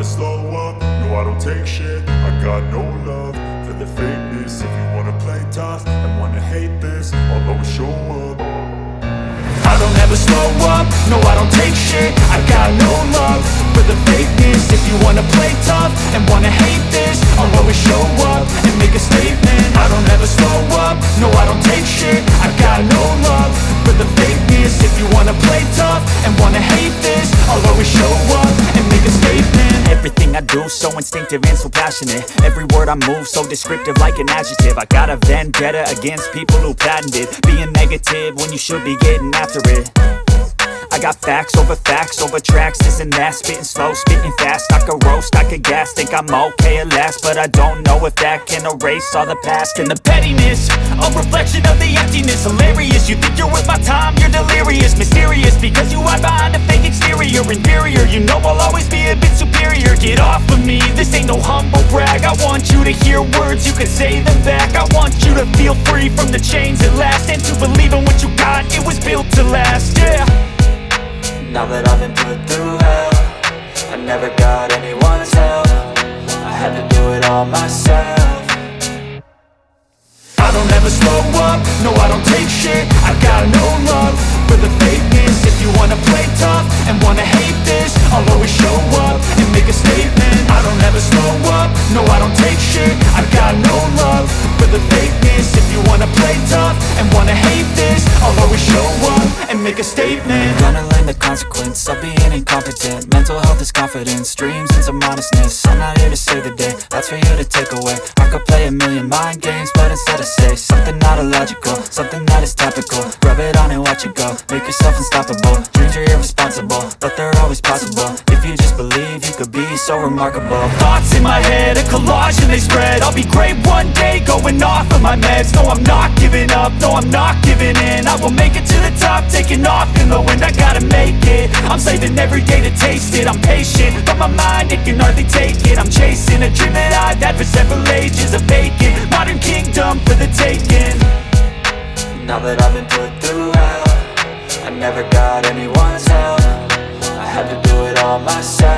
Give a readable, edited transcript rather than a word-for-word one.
slow up, no I don't take shit. I got no love for the fakeness. If you wanna play tough and wanna hate this, I'll always show up. I don't ever slow up, no I don't take shit. I got no love for the fakeness. If you wanna play tough and wanna hate this, I'll always show up and make a statement. I don't ever slow up, no I don't take shit. I got no love for the fakeness. If you wanna play tough and wanna hate this, I'll always show up and make a statement. Everything I do so instinctive and so passionate. Every word I move so descriptive like an adjective. I got a vendetta against people who patented being negative when you should be getting after it. I got facts over tracks, this and that. Spitting slow, spitting fast, I could roast, I could gas. Think I'm okay at last, but I don't know if that can erase all the past. And the pettiness, a reflection of the emptiness. Hilarious, you think you're worth my time, you're delirious. Mysterious, because you hide behind a fake exterior. Inferior, you know I'll always be a bit superior. Get off of me, this ain't no humble brag. I want you to hear words, you can say them back. I want you to feel free from the chains at last, and to believe in what you got, it was built to last, yeah. Now that I've been put through hell, I never got anyone's help. I had to do it all myself. I don't ever slow up, no I don't take shit. I got no love for the fakeness. If you wanna play tough and wanna hate this, I'll always show up and make a statement. I don't ever slow up, no I don't take shit. I got no love for the fakeness. If you wanna play tough and wanna hate this, I'll always show up and make a statement. Gonna learn the consequence of being incompetent. Mental health is confidence, dreams and some honestness. I'm not here to save the day, that's for you to take away. I could play a million mind games, but instead I say something not illogical, something that is topical. Rub it on and watch it go, make yourself unstoppable. Dreams are irresponsible, but they're always possible. If you just believe, you could be so remarkable. Thoughts in my head, a collage and they spread. I'll be great one day, going off of my meds. No, I'm not giving up, no, I'm not giving in. I will make it to the top, taking off in the wind. I gotta make it, I'm saving every day to taste it. I'm patient, but my mind, it can hardly take it. I'm chasing a dream that I've had for several ages. A vacant, modern kingdom for the taking. Now that I've been put through hell, I never got anyone's help. I had to do it all myself.